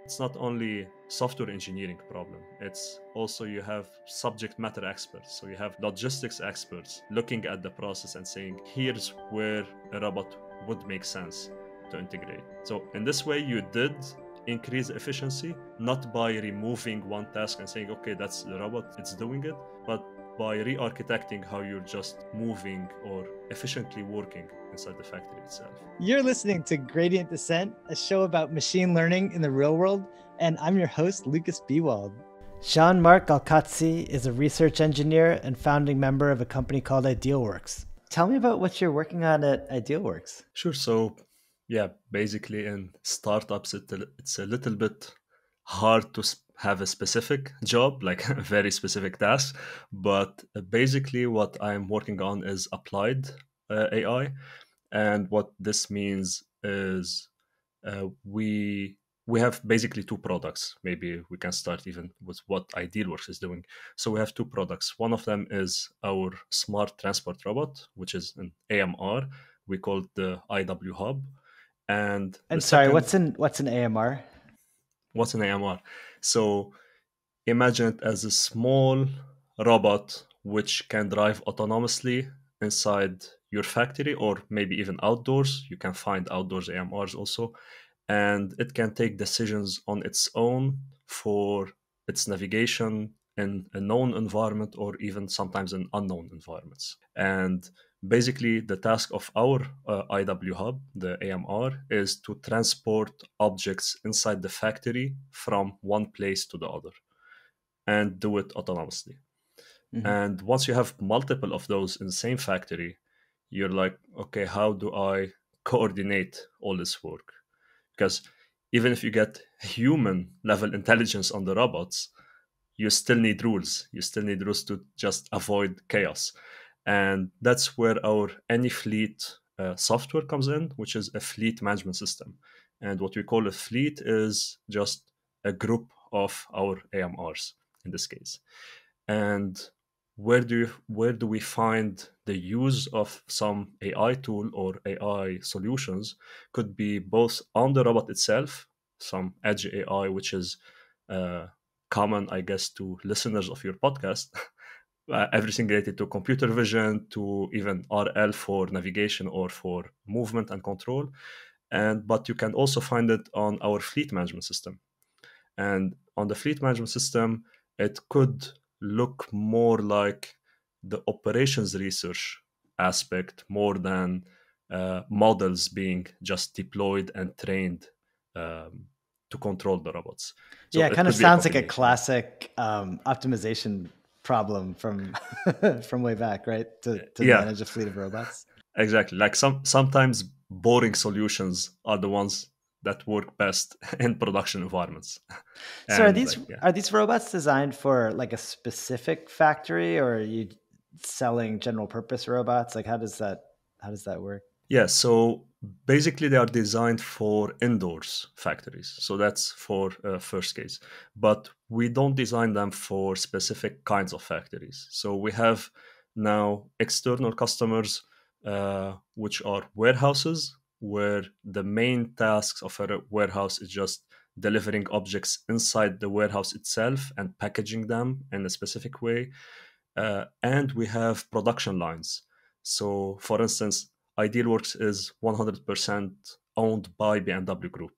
It's not only software engineering problem, it's also you have subject matter experts. So you have logistics experts looking at the process and saying, here's where a robot would make sense to integrate. So in this way, you did increase efficiency, not by removing one task and saying, okay, that's the robot, it's doing it, but by re-architecting how you're just moving or efficiently working inside the factory itself. You're listening to Gradient Dissent, a show about machine learning in the real world, and I'm your host, Lucas Bewald. Jean Marc Alkazzi is a research engineer and founding member of a company called Idealworks. Tell me about what you're working on at Idealworks. Sure. So, yeah, basically in startups, it's a little bit hard to have a specific job, like a very specific task. But basically, what I'm working on is applied AI. And what this means is we have basically two products. Maybe we can start even with what Idealworks is doing. So we have two products. One of them is our smart transport robot, which is an AMR. We call it the IW Hub. And sorry, what's an AMR? What's an AMR? So imagine it as a small robot which can drive autonomously inside your factory or maybe even outdoors. You can find outdoors AMRs also. And it can take decisions on its own for its navigation in a known environment or even sometimes in unknown environments. And basically, the task of our IW Hub, the AMR, is to transport objects inside the factory from one place to the other and do it autonomously. Mm-hmm. And once you have multiple of those in the same factory, you're like, okay, how do I coordinate all this work? Because even if you get human level intelligence on the robots, you still need rules. You still need rules to just avoid chaos. And that's where our AnyFleet software comes in, which is a fleet management system. And what we call a fleet is just a group of our AMRs in this case. And where do we find the use of some AI tool or AI solutions? Could be both on the robot itself, some edge AI, which is common, I guess, to listeners of your podcast. Everything related to computer vision, to even RL for navigation or for movement and control. But you can also find it on our fleet management system. And on the fleet management system, it could look more like the operations research aspect more than models being just deployed and trained to control the robots. So yeah, it kind of sounds like a classic optimization problem from from way back, right? To manage a fleet of robots. Exactly. Like sometimes boring solutions are the ones that work best in production environments. So are these robots designed for like a specific factory, or are you selling general purpose robots? Like how does that work? Yeah, so basically they are designed for indoors factories. So that's for first case. But we don't design them for specific kinds of factories. So we have now external customers, which are warehouses, where the main tasks of a warehouse is just delivering objects inside the warehouse itself and packaging them in a specific way. And we have production lines. So, for instance, Idealworks is 100% owned by BMW Group.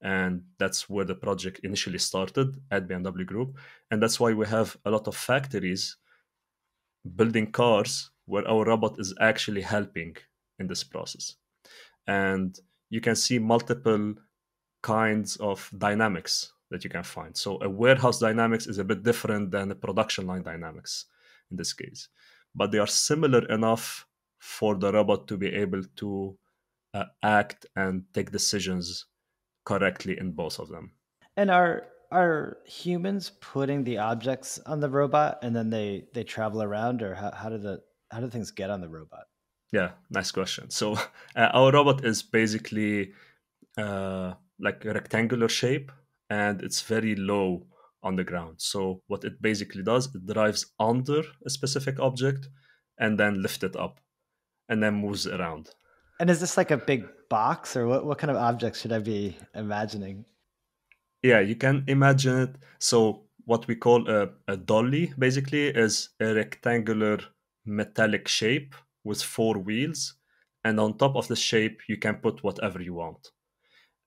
And that's where the project initially started at BMW Group. And that's why we have a lot of factories building cars where our robot is actually helping in this process. And you can see multiple kinds of dynamics that you can find. So a warehouse dynamics is a bit different than a production line dynamics in this case. But they are similar enough for the robot to be able to act and take decisions correctly in both of them. And are humans putting the objects on the robot and then they travel around, or how do things get on the robot? Yeah, nice question. So our robot is basically like a rectangular shape, and it's very low on the ground. So what it basically does, it drives under a specific object and then lift it up and then moves around. And is this like a big box, or what kind of objects should I be imagining? Yeah, you can imagine it. So what we call a dolly basically is a rectangular metallic shape with four wheels, and on top of the shape you can put whatever you want.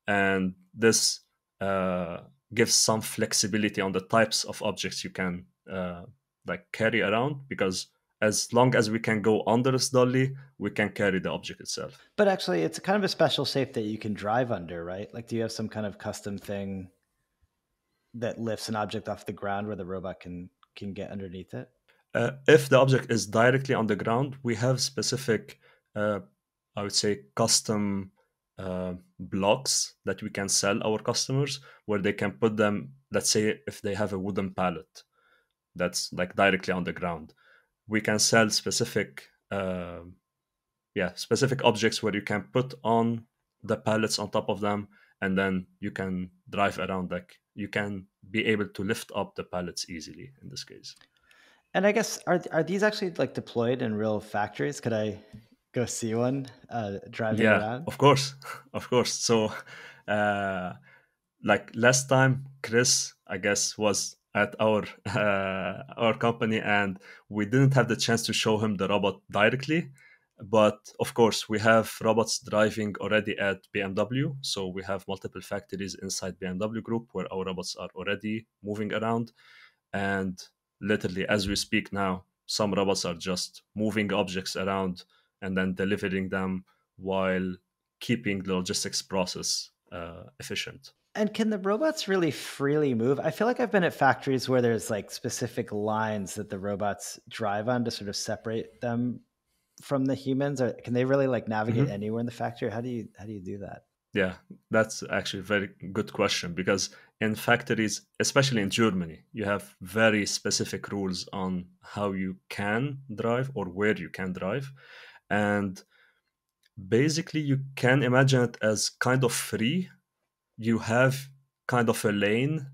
And this uh, gives some flexibility on the types of objects you can like carry around, because as long as we can go under this dolly, we can carry the object itself. But actually, it's kind of a special shape that you can drive under, right? Like, do you have some kind of custom thing that lifts an object off the ground where the robot can get underneath it? If the object is directly on the ground, we have specific, I would say, custom blocks that we can sell our customers, where they can put them. Let's say if they have a wooden pallet that's like directly on the ground, we can sell specific, specific objects where you can put on the pallets on top of them, and then you can drive around. Like you can be able to lift up the pallets easily in this case. And I guess are these actually like deployed in real factories? Could I go see one driving Yeah, around? of course, of course. So, uh, like last time, Chris, I guess, was at our company, and we didn't have the chance to show him the robot directly. But of course, we have robots driving already at BMW. So we have multiple factories inside BMW Group where our robots are already moving around. And literally, as we speak now, some robots are just moving objects around and then delivering them while keeping the logistics process efficient. And can the robots really freely move? I feel like I've been at factories where there's like specific lines that the robots drive on to sort of separate them from the humans. Or can they really like navigate Mhm. anywhere in the factory? How do you do that? Yeah, that's actually a very good question, because in factories, especially in Germany, you have very specific rules on how you can drive or where you can drive. And basically, you can imagine it as kind of free. You have kind of a lane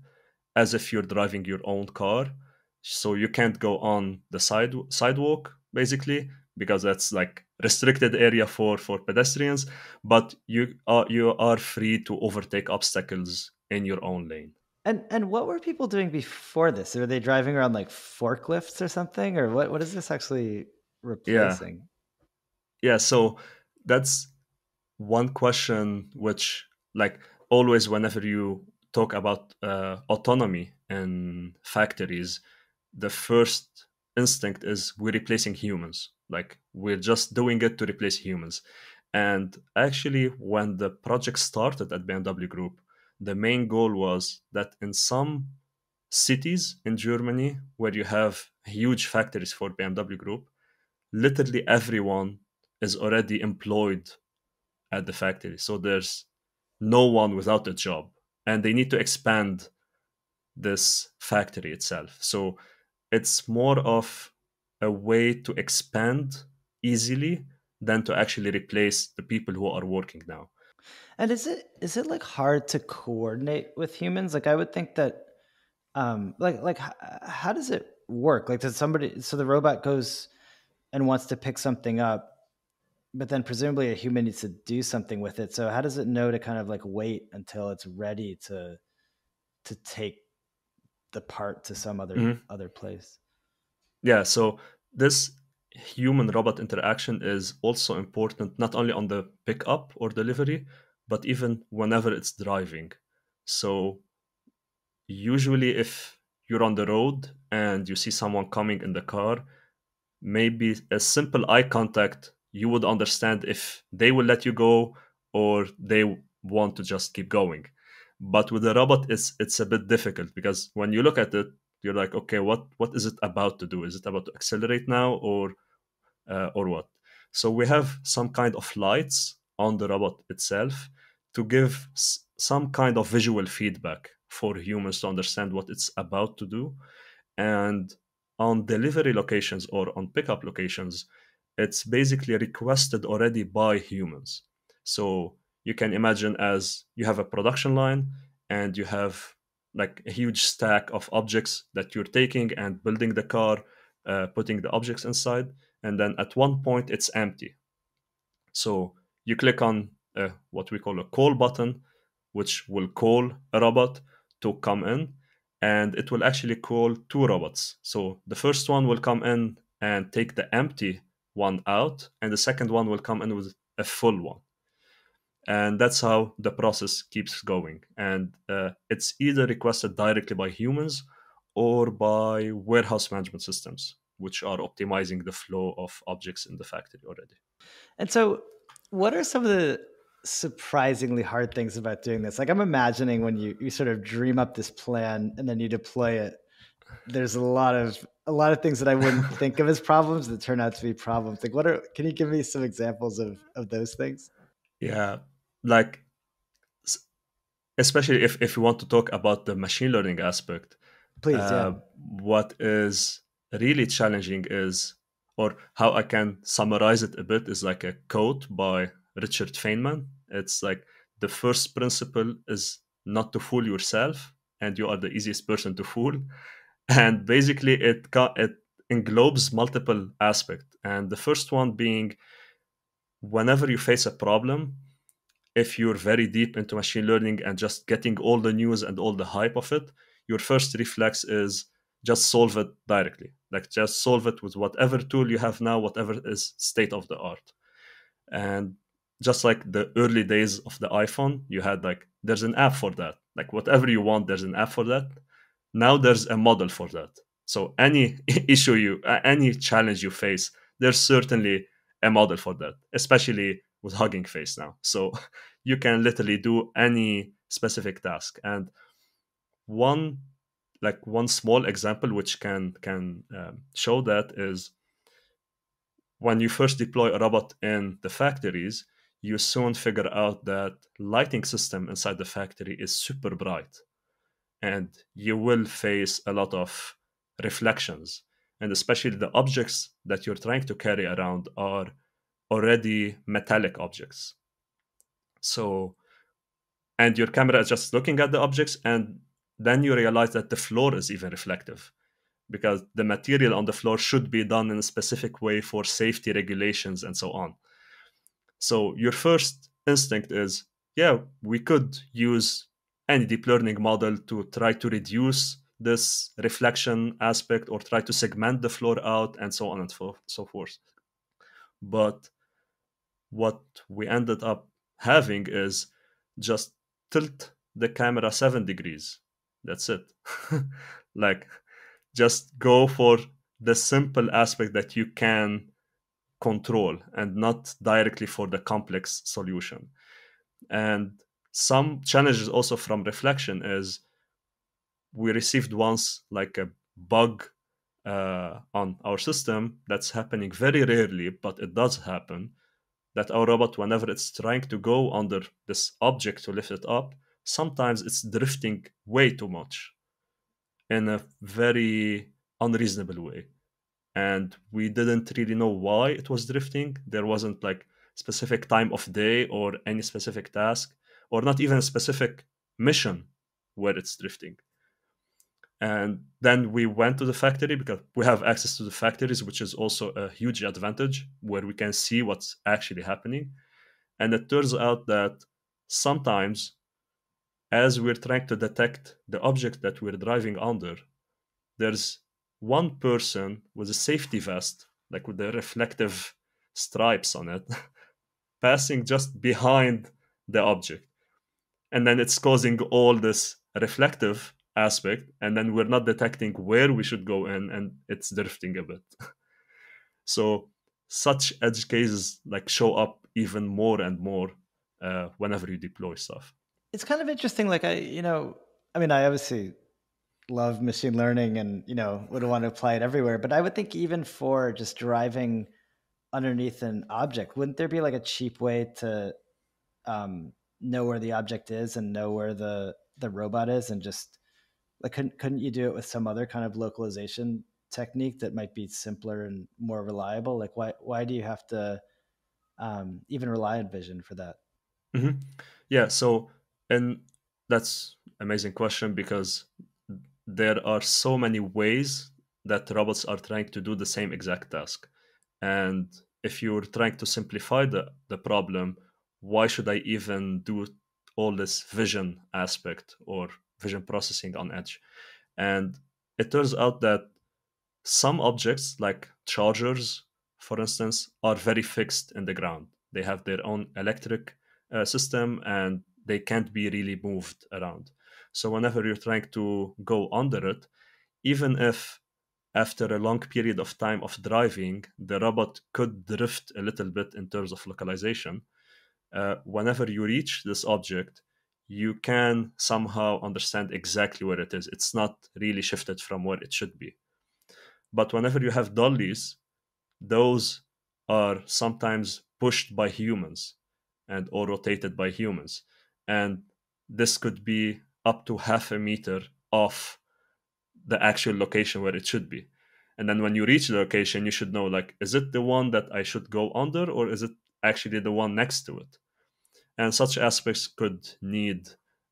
as if you're driving your own car. So you can't go on the sidewalk basically, because that's like restricted area for pedestrians, but you are free to overtake obstacles in your own lane. And what were people doing before this? Were they driving around like forklifts or something? Or what is this actually Yeah. replacing? Yeah, so that's one question which, like, always whenever you talk about autonomy in factories, the first instinct is we're replacing humans, like we're just doing it to replace humans. And actually, when the project started at BMW Group, the main goal was that in some cities in Germany where you have huge factories for BMW Group, literally everyone is already employed at the factory. So there's no one without a job, and they need to expand this factory itself. So it's more of a way to expand easily than to actually replace the people who are working now. And is it like hard to coordinate with humans? Like I would think that how does it work? Like does somebody so the robot goes and wants to pick something up, but then presumably a human needs to do something with it. So how does it know to kind of like wait until it's ready to take the part to some Mhm. other place? Yeah, so this human robot interaction is also important not only on the pickup or delivery, but even whenever it's driving. So usually, if you're on the road and you see someone coming in the car, maybe a simple eye contact, you would understand if they will let you go or they want to just keep going. But with the robot, it's a bit difficult, because when you look at it, you're like, okay, what is it about to do? Is it about to accelerate now, or what? So we have some kind of lights on the robot itself to give some kind of visual feedback for humans to understand what it's about to do. And on delivery locations or on pickup locations, it's basically requested already by humans. So you can imagine, as you have a production line and you have like a huge stack of objects that you're taking and building the car, putting the objects inside, and then at one point it's empty. So you click on what we call a call button, which will call a robot to come in, and it will actually call two robots. So the first one will come in and take the empty one out, and the second one will come in with a full one. And that's how the process keeps going. And it's either requested directly by humans or by warehouse management systems, which are optimizing the flow of objects in the factory already. And so, what are some of the surprisingly hard things about doing this? Like, I'm imagining when you sort of dream up this plan and then you deploy it, there's a lot of things that I wouldn't think of as problems that turn out to be problems. Like, can you give me some examples of those things? Yeah, like especially if you want to talk about the machine learning aspect, Please, yeah. what is really challenging is, or how I can summarize it a bit, is like a quote by Richard Feynman. It's like the first principle is not to fool yourself, and you are the easiest person to fool. And basically, it englobes multiple aspects. And the first one being, whenever you face a problem, if you're very deep into machine learning and just getting all the news and all the hype of it, your first reflex is just solve it directly. Like just solve it with whatever tool you have now, whatever is state of the art. And just like the early days of the iPhone, you had like, there's an app for that. Like whatever you want, there's an app for that. Now there's a model for that. So any any challenge you face, there's certainly a model for that, especially with Hugging Face now. So you can literally do any specific task. And one one small example which can show that is, when you first deploy a robot in the factories, you soon figure out that lighting system inside the factory is super bright, and you will face a lot of reflections, and especially the objects that you're trying to carry around are already metallic objects. So, and your camera is just looking at the objects, and then you realize that the floor is even reflective, because the material on the floor should be done in a specific way for safety regulations and so on. So your first instinct is, yeah, we could use any deep learning model to try to reduce this reflection aspect or try to segment the floor out and so on and so forth. But what we ended up having is just tilt the camera 7 degrees. That's it. Like, just go for the simple aspect that you can control and not directly for the complex solution. And some challenges also from reflection is, we received once like a bug on our system that's happening very rarely, but it does happen, that our robot, whenever it's trying to go under this object to lift it up, sometimes it's drifting way too much in a very unreasonable way. And we didn't really know why it was drifting. There wasn't like specific time of day or any specific task, or not even a specific mission where it's drifting. And then we went to the factory, because we have access to the factories, which is also a huge advantage, where we can see what's actually happening. And it turns out that sometimes, as we're trying to detect the object that we're driving under, there's one person with a safety vest, like with the reflective stripes on it, passing just behind the object. And then it's causing all this reflective aspect, and then we're not detecting where we should go in, and it's drifting a bit. So such edge cases like show up even more and more whenever you deploy stuff. It's kind of interesting. Like I mean, I obviously love machine learning and, would want to apply it everywhere. But I would think even for just driving underneath an object, wouldn't there be like a cheap way to know where the object is and know where the robot is, and just like couldn't you do it with some other kind of localization technique that might be simpler and more reliable? Like why do you have to even rely on vision for that? Mm-hmm. Yeah, so, and that's amazing question, because there are so many ways that robots are trying to do the same exact task. And if you're trying to simplify the problem, why should I even do all this vision aspect or vision processing on edge. And it turns out that some objects, like chargers, for instance, are very fixed in the ground. They have their own electric system and they can't be really moved around. So whenever you're trying to go under it, even if after a long period of time of driving, the robot could drift a little bit in terms of localization, whenever you reach this object, you can somehow understand exactly where it is. It's not really shifted from where it should be. But whenever you have dollies, those are sometimes pushed by humans and or rotated by humans. And this could be up to half a meter off the actual location where it should be. And then when you reach the location, you should know, like, is it the one that I should go under, or is it actually the one next to it? And such aspects could need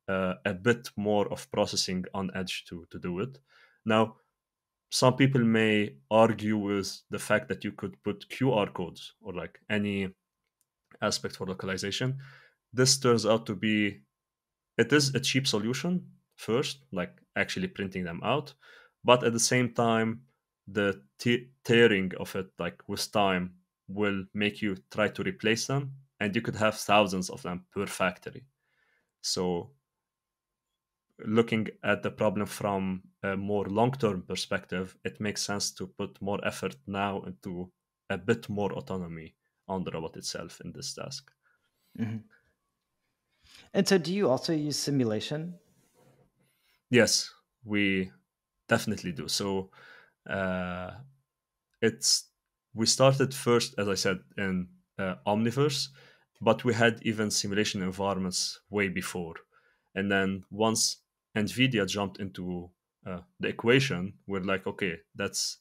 a bit more of processing on edge to do it. Now, some people may argue with the fact that you could put QR codes or like any aspect for localization. This turns out to be, it is a cheap solution first, like actually printing them out, but at the same time, the tearing of it, like with time, will make you try to replace them, and you could have thousands of them per factory. So looking at the problem from a more long-term perspective, it makes sense to put more effort now into a bit more autonomy on the robot itself in this task. Mm-hmm. And so do you also use simulation? Yes, we definitely do. So uh, it's we started first, as I said, in Omniverse, but we had even simulation environments way before. And then once NVIDIA jumped into the equation, we're like, okay, that's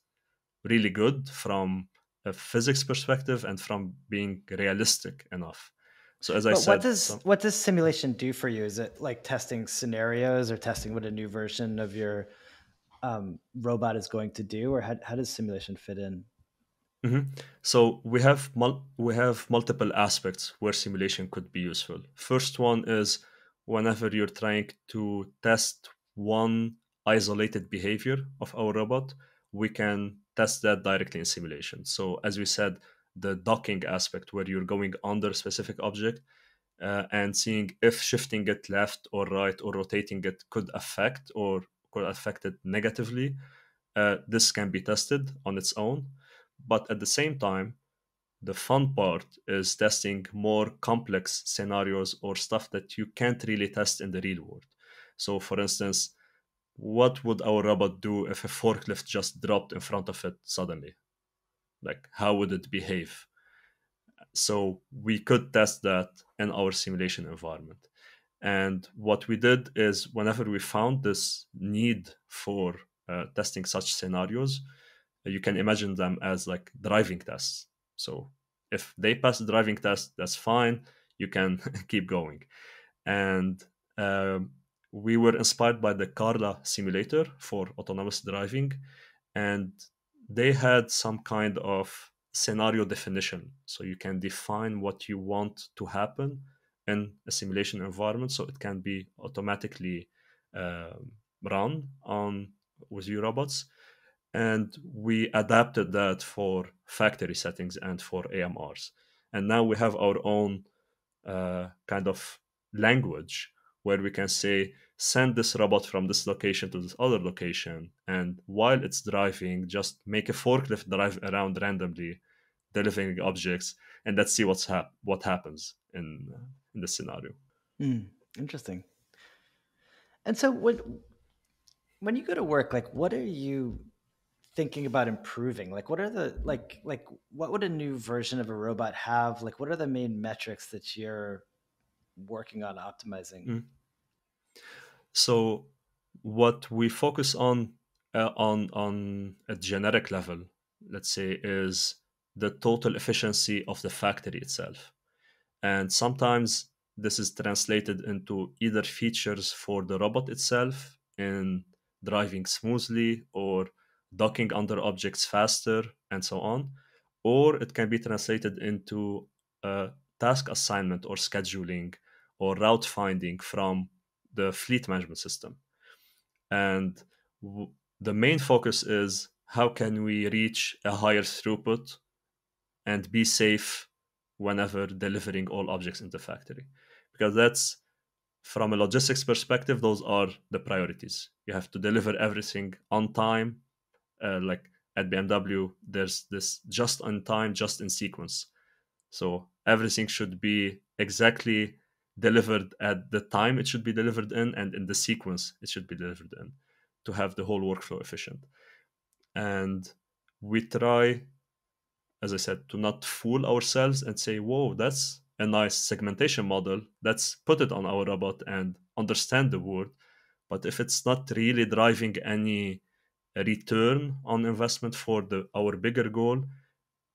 really good from a physics perspective and from being realistic enough. So as I But said, what does simulation do for you? Is it like testing scenarios or testing what a new version of your robot is going to do, or how does simulation fit in? Mhm. So we have multiple aspects where simulation could be useful. First one is whenever you're trying to test one isolated behavior of our robot, we can test that directly in simulation. So as we said, the docking aspect where you're going under a specific object and seeing if shifting it left or right or rotating it could affect it negatively. This can be tested on its own, but at the same time, the fun part is testing more complex scenarios or stuff that you can't really test in the real world. So, for instance, what would our robot do if a forklift just dropped in front of it suddenly? Like, how would it behave? So, we could test that in our simulation environment. And what we did is, whenever we found this need for testing such scenarios, you can imagine them as like driving tests. So if they pass the driving test, that's fine. You can keep going. And we were inspired by the Carla simulator for autonomous driving, and they had some kind of scenario definition. So you can define what you want to happen in a simulation environment, so it can be automatically run on with your robots. And we adapted that for factory settings and for AMRs. And now we have our own kind of language where we can say, send this robot from this location to this other location. And while it's driving, just make a forklift drive around randomly, delivering objects, and let's see what happens in the scenario. Interesting. And so when you go to work, like what are you thinking about improving? Like what are the like what would a new version of a robot have? Like what are the main metrics that you're working on optimizing? Mm. So what we focus on a generic level, let's say, is the total efficiency of the factory itself. And sometimes this is translated into either features for the robot itself in driving smoothly or docking under objects faster and so on, or it can be translated into task assignment or scheduling or route finding from the fleet management system. And the main focus is how can we reach a higher throughput and be safe whenever delivering all objects in the factory. Because that's, from a logistics perspective, those are the priorities. You have to deliver everything on time. Like at BMW, there's this just on time, just in sequence. So everything should be exactly delivered at the time it should be delivered in and in the sequence it should be delivered in to have the whole workflow efficient. And we try, as I said, to not fool ourselves and say, whoa, that's a nice segmentation model. Let's put it on our robot and understand the word. But if it's not really driving any return on investment for our bigger goal,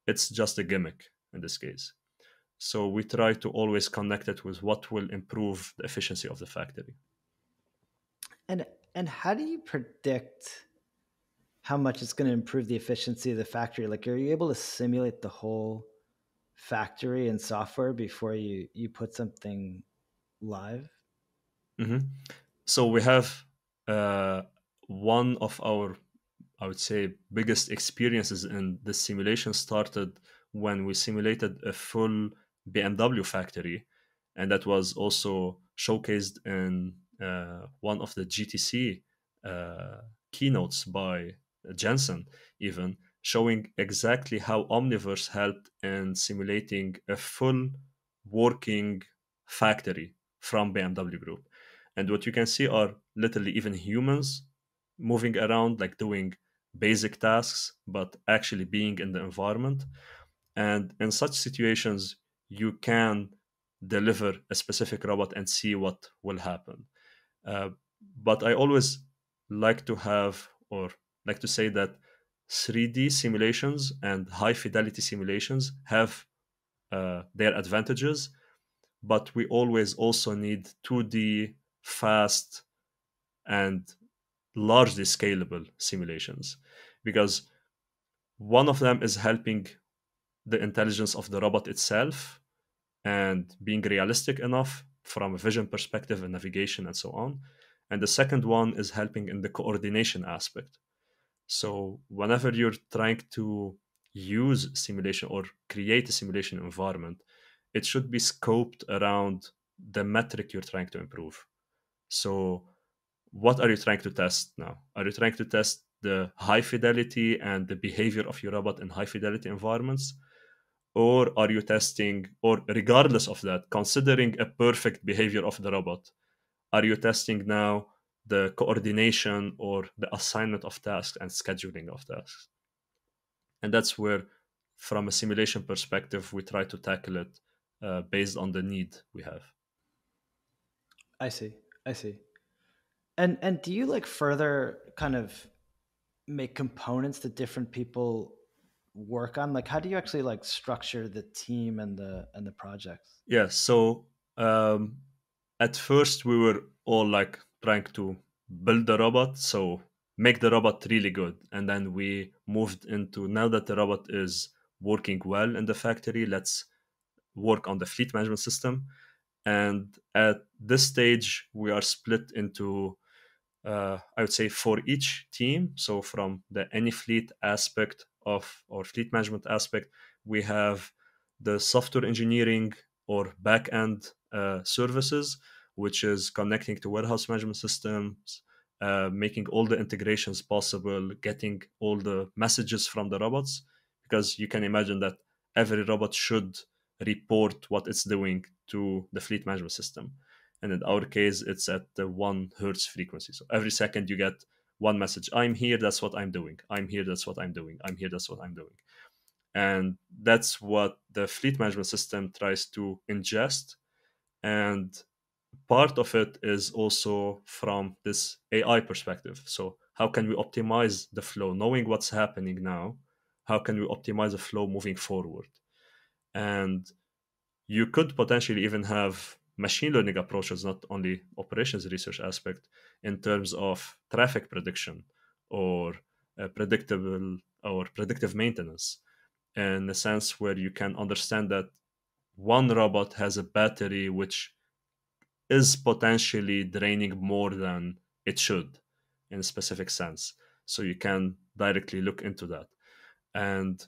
it's just a gimmick in this case. So we try to always connect it with what will improve the efficiency of the factory. And and how do you predict how much it's going to improve the efficiency of the factory? Like, are you able to simulate the whole factory in software before you put something live? Mm-hmm. So we have one of our, I would say, biggest experiences in the simulation started when we simulated a full BMW factory, and that was also showcased in one of the GTC uh, keynotes by Jensen, even showing exactly how Omniverse helped in simulating a full working factory from BMW Group. And what you can see are literally even humans moving around, like doing basic tasks, but actually being in the environment. And in such situations, you can deliver a specific robot and see what will happen. Uh, but I always like to have, or like to say that 3D simulations and high fidelity simulations have their advantages, but we always also need 2D fast and largely scalable simulations, because one of them is helping the intelligence of the robot itself and being realistic enough from a vision perspective and navigation and so on. And the second one is helping in the coordination aspect. So whenever you're trying to use simulation or create a simulation environment, it should be scoped around the metric you're trying to improve. So what are you trying to test now? Are you trying to test the high fidelity and the behavior of your robot in high fidelity environments? Or are you testing, or regardless of that, considering a perfect behavior of the robot, are you testing now the coordination or the assignment of tasks and scheduling of tasks? And that's where, from a simulation perspective, we try to tackle it based on the need we have. I see. I see. And do you like further kind of make components that different people work on? Like, how do you actually like structure the team and the projects? Yeah, so um, at first we were all like trying to build the robot, so make the robot really good. And then we moved into, now that the robot is working well in the factory, let's work on the fleet management system. And at this stage, we are split into, I would say, for each team. So from the any fleet aspect of or fleet management aspect, we have the software engineering or back-end services, which is connecting to warehouse management systems, making all the integrations possible, getting all the messages from the robots, because you can imagine that every robot should report what it's doing to the fleet management system. And in our case, it's at the 1 hertz frequency. So every second you get one message: I'm here, that's what I'm doing. I'm here, that's what I'm doing. I'm here, that's what I'm doing. And that's what the fleet management system tries to ingest. And part of it is also from this AI perspective. So how can we optimize the flow, knowing what's happening now? How can we optimize the flow moving forward? And you could potentially even have machine learning approaches, not only operations research aspect, in terms of traffic prediction or predictable or predictive maintenance, in a sense where you can understand that one robot has a battery which is potentially draining more than it should. in a specific sense. So you can directly look into that. And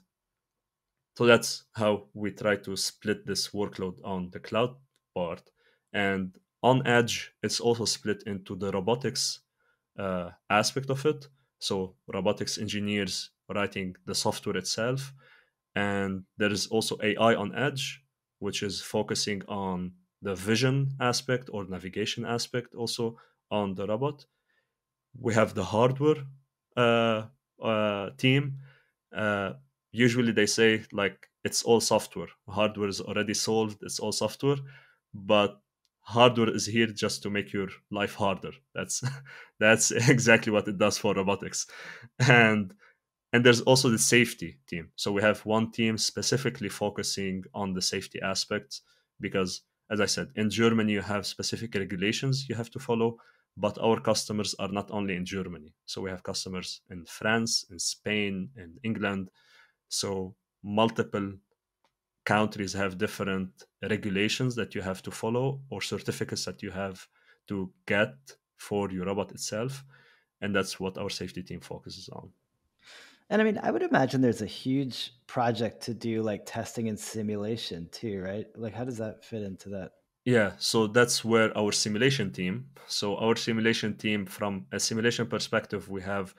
so that's how we try to split this workload on the cloud part. And on edge, it's also split into the robotics aspect of it. So robotics engineers writing the software itself. And there is also AI on edge, which is focusing on the vision aspect or navigation aspect also on the robot. We have the hardware team. Uh, Usually they say like it's all software. Hardware is already solved. It's all software, but hardware is here just to make your life harder. That's that's exactly what it does for robotics, and there's also the safety team. So we have one team specifically focusing on the safety aspects because, as I said, in Germany you have specific regulations you have to follow, but our customers are not only in Germany. So we have customers in France, in Spain, in England. So multiple countries have different regulations that you have to follow or certificates that you have to get for your robot itself. And that's what our safety team focuses on. And I mean, I would imagine there's a huge project to do like testing and simulation too, right? Like, how does that fit into that? Yeah, so that's where our simulation team. So our simulation team, from a simulation perspective, we have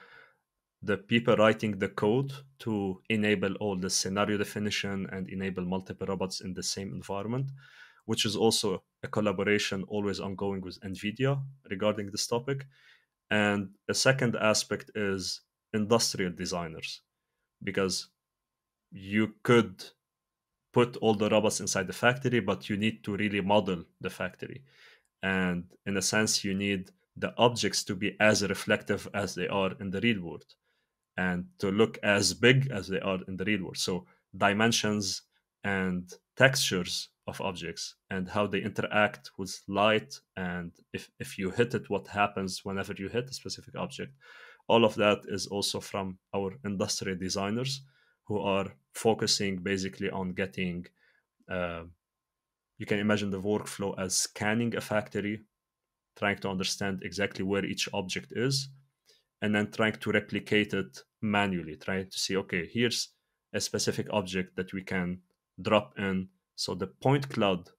the people writing the code to enable all the scenario definition and enable multiple robots in the same environment, which is also a collaboration always ongoing with NVIDIA regarding this topic. And a second aspect is industrial designers, because you could put all the robots inside the factory, but you need to really model the factory. And in a sense, you need the objects to be as reflective as they are in the real world and to look as big as they are in the real world. So dimensions and textures of objects and how they interact with light, and if you hit it, what happens whenever you hit a specific object. All of that is also from our industrial designers who are focusing basically on getting, uh, you can imagine the workflow as scanning a factory, trying to understand exactly where each object is, and then trying to replicate it manually, trying to see, okay, here's a specific object that we can drop in. So the point cloud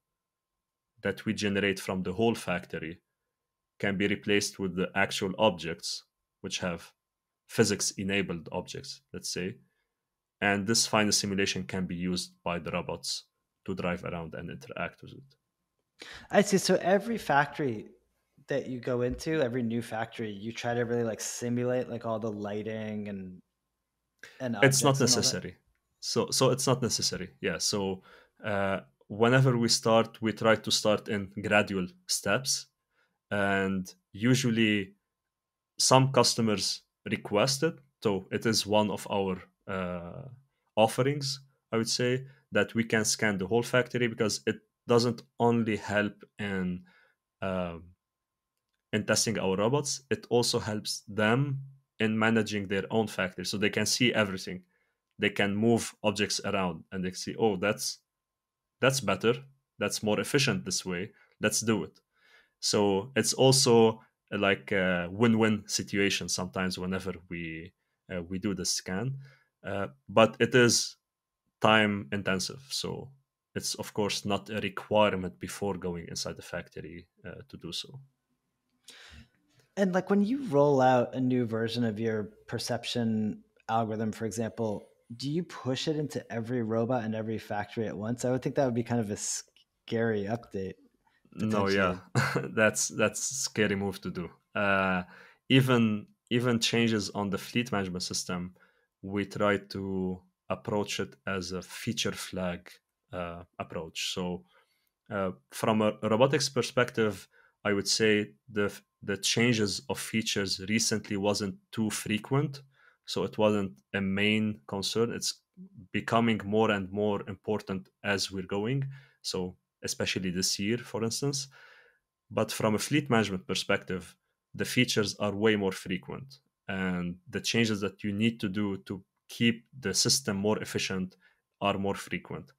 that we generate from the whole factory can be replaced with the actual objects, which have physics enabled objects, let's say. And this final simulation can be used by the robots to drive around and interact with it. I see. So every factory that you go into, every new factory, you try to really like simulate like all the lighting and It's not objects and all that. necessary. So it's not necessary. Yeah. So whenever we start, we try to start in gradual steps, and usually some customers request it. So it is one of our offerings, I would say, that we can scan the whole factory, because it doesn't only help um, in testing our robots, it also helps them in managing their own factory. So they can see everything. They can move objects around and they see, oh, that's better. That's more efficient this way. Let's do it. So it's also like a win-win situation sometimes whenever we do the scan, but it is time intensive. So it's of course not a requirement before going inside the factory to do so. And like when you roll out a new version of your perception algorithm, for example, do you push it into every robot and every factory at once? I would think that would be kind of a scary update No, yeah, potentially. that's a scary move to do. Even changes on the fleet management system, we try to approach it as a feature flag approach. So from a robotics perspective, I would say the changes of features recently wasn't too frequent, so it wasn't a main concern. It's becoming more and more important as we're going. So especially this year, for instance. But from a fleet management perspective, the features are way more frequent, and the changes that you need to do to keep the system more efficient are more frequent.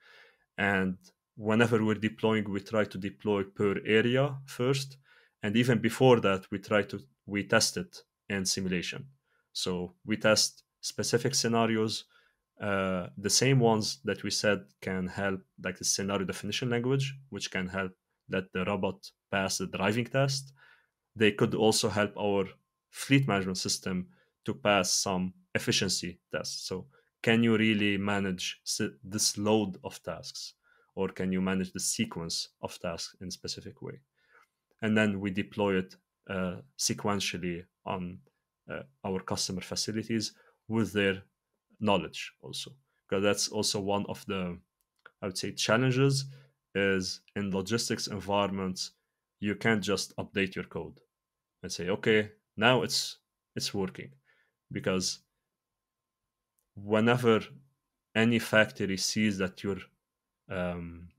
And whenever we're deploying, we try to deploy per area first, and even before that, we test it in simulation. So we test specific scenarios, the same ones that we said can help, like the scenario definition language, which can help let the robot pass the driving test. They could also help our fleet management system to pass some efficiency tests. So, can you really manage this load of tasks, or can you manage the sequence of tasks in a specific way? And then we deploy it sequentially on our customer facilities with their knowledge also, because that's also one of the, I would say, challenges is in logistics environments. You can't just update your code and say, okay, now it's working, because whenever any factory sees um,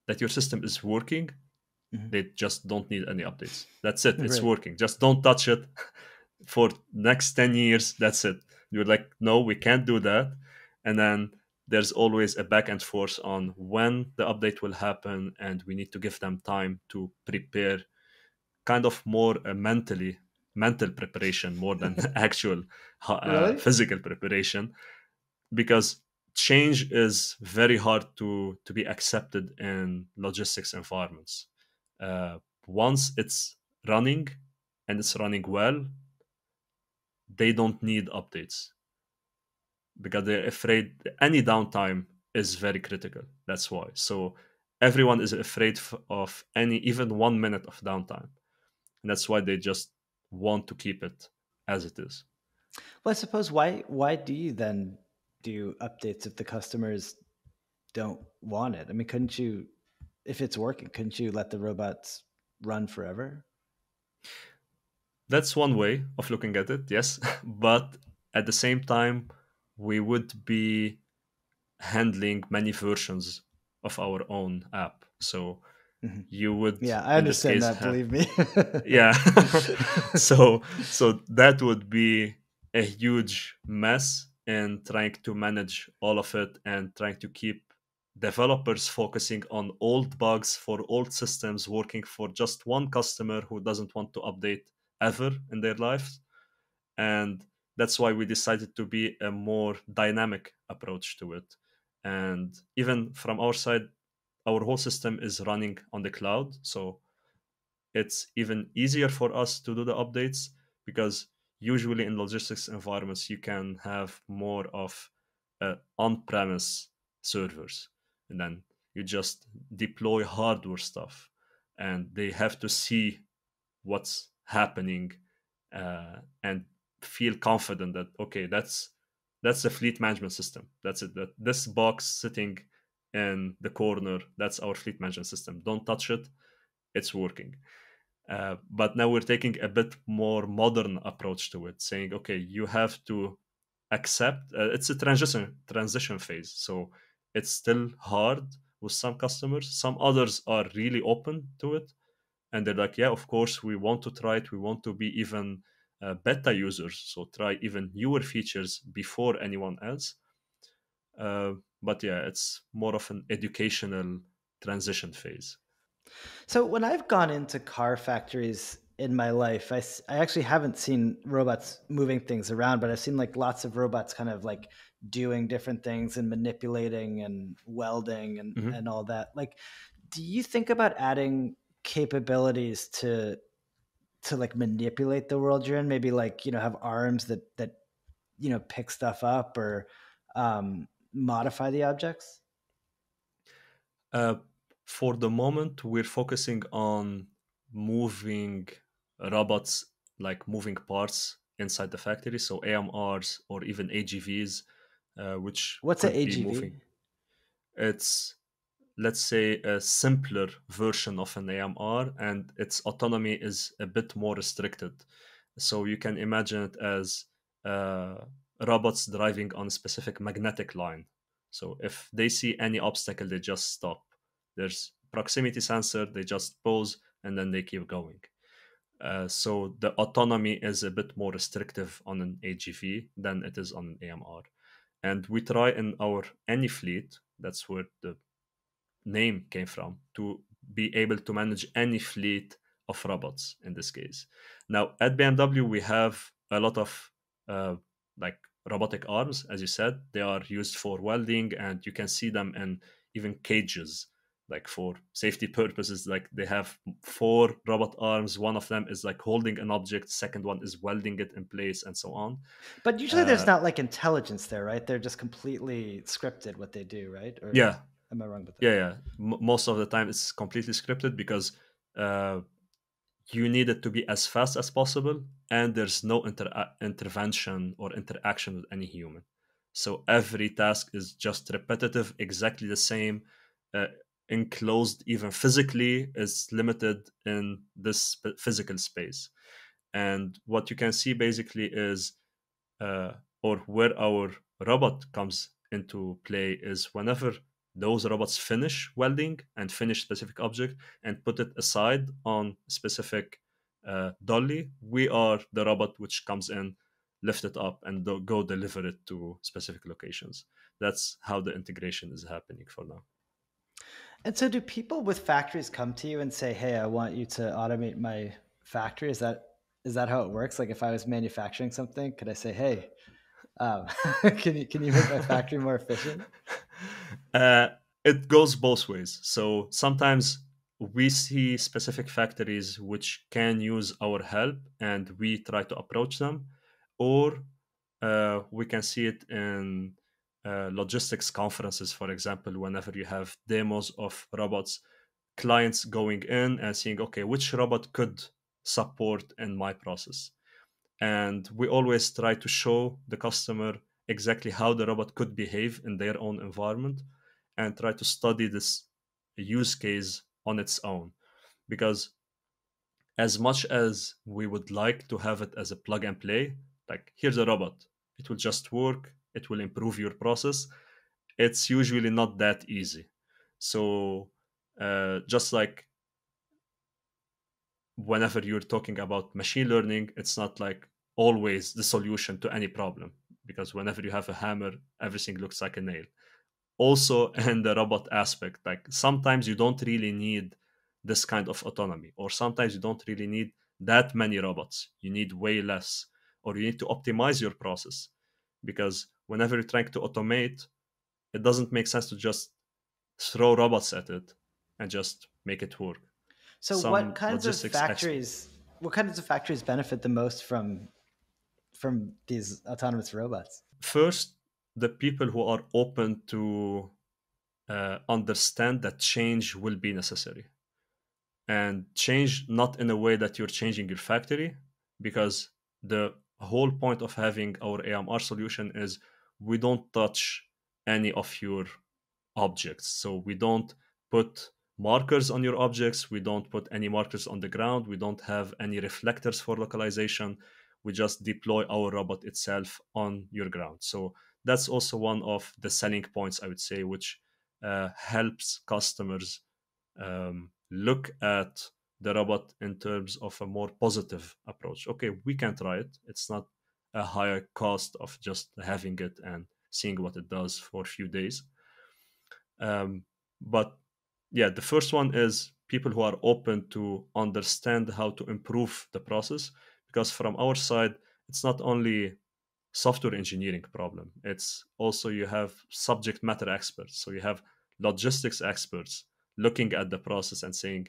that your system is working, Mhm. they just don't need any updates. That's it. It's Right. working. Just don't touch it for next 10 years. That's it. You're like, no, we can't do that. And then there's always a back and forth on when the update will happen, and we need to give them time to prepare, kind of more mental preparation more than actual Really? physical preparation, because change is very hard to be accepted in logistics environments. Once it's running and it's running well, they don't need updates because they're afraid any downtime is very critical. That's why. So everyone is afraid of any even 1 minute of downtime, and that's why they just want to keep it as it is. Well, I suppose why do you then do updates if the customers don't want it? I mean, couldn't you, if it's working, couldn't you let the robots run forever? That's one way of looking at it, yes. But at the same time, we would be handling many versions of our own app. So Hmm. you would, Yeah, I in this understand case, that. have, Believe me. yeah. So that would be a huge mess in trying to manage all of it and trying to keep developers focusing on old bugs for old systems working for just one customer who doesn't want to update ever in their lives. And that's why we decided to be a more dynamic approach to it. And even from our side, our whole system is running on the cloud, so it's even easier for us to do the updates, because usually in logistics environments you can have more of on-premise servers, and then you just deploy hardware stuff and they have to see what's happening, and feel confident that okay, that's the fleet management system, that's it, that this box sitting in the corner, that's our fleet management system, don't touch it, it's working. But now we're taking a bit more modern approach to it, saying, okay, you have to accept it's a transition phase. So it's still hard with some customers. Some others are really open to it, and they're like, yeah, of course, we want to try it. We want to be even beta users, so try even newer features before anyone else. But yeah, it's more of an educational transition phase. So when I've gone into car factories in my life, I actually haven't seen robots moving things around, but I've seen like lots of robots kind of like doing different things and manipulating and welding Mhm. and all that. Like, do you think about adding capabilities to like manipulate the world you're in? Maybe like, you know, have arms that you know, pick stuff up or modify the objects? Uh, for the moment, we're focusing on moving robots, like moving parts inside the factory, so AMRs or even AGVs, which What's an could be moving. AGV? It's, let's say, a simpler version of an AMR, and its autonomy is a bit more restricted. So you can imagine it as robots driving on a specific magnetic line. So if they see any obstacle, they just stop. There's proximity sensor, they just pause and then they keep going. So the autonomy is a bit more restrictive on an AGV than it is on an AMR. And we try in our any fleet, that's where the name came from, to be able to manage any fleet of robots in this case. Now at BMW, we have a lot of like robotic arms, as you said. They are used for welding, and you can see them in even cages, like for safety purposes. Like they have four robot arms. One of them is like holding an object, second one is welding it in place, and so on. But usually there's Uh, not like intelligence there, right? They're just completely scripted what they do, right? Or yeah, am I wrong about that? yeah. Most of the time, it's completely scripted because uh, you need it to be as fast as possible, and there's no intervention or interaction with any human. So every task is just repetitive, exactly the same, uh, enclosed, even physically, is limited in this physical space. And what you can see basically is, uh, or where our robot comes into play, is whenever those robots finish welding and finish specific object and put it aside on specific dolly, we are the robot which comes in, lift it up, and go deliver it to specific locations. That's how the integration is happening for now. And so do people with factories come to you and say, "Hey, I want you to automate my factory"? Is that how it works? Like if I was manufacturing something, could I say, "Hey, um, can you make my factory more efficient"? Uh, it goes both ways. So sometimes we see specific factories which can use our help, and we try to approach them, or we can see it in logistics conferences, for example, whenever you have demos of robots, clients going in and seeing, okay, which robot could support in my process. And we always try to show the customer exactly how the robot could behave in their own environment, and try to study this use case on its own. Because as much as we would like to have it as a plug and play, like here's a robot, it will just work, it will improve your process, it's usually not that easy. So just like whenever you're talking about machine learning, it's not like always the solution to any problem, because whenever you have a hammer, everything looks like a nail. Also, in the robot aspect, like sometimes you don't really need this kind of autonomy, or sometimes you don't really need that many robots. You need way less, or you need to optimize your process, because whenever you're trying to automate, it doesn't make sense to just throw robots at it and just make it work. So Some logistics experts. what kinds of factories benefit the most from these autonomous robots? First, the people who are open to understand that change will be necessary, and change not in a way that you're changing your factory, because the whole point of having our AMR solution is we don't touch any of your objects. So we don't put markers on your objects, we don't put any markers on the ground, we don't have any reflectors for localization. We just deploy our robot itself on your ground. So that's also one of the selling points, I would say, which helps customers look at the robot in terms of a more positive approach. Okay, we can try it. It's not a higher cost of just having it and seeing what it does for a few days. But yeah, the first one is people who are open to understand how to improve the process, because from our side, it's not only software engineering problem, it's also you have subject matter experts. So you have logistics experts looking at the process and saying,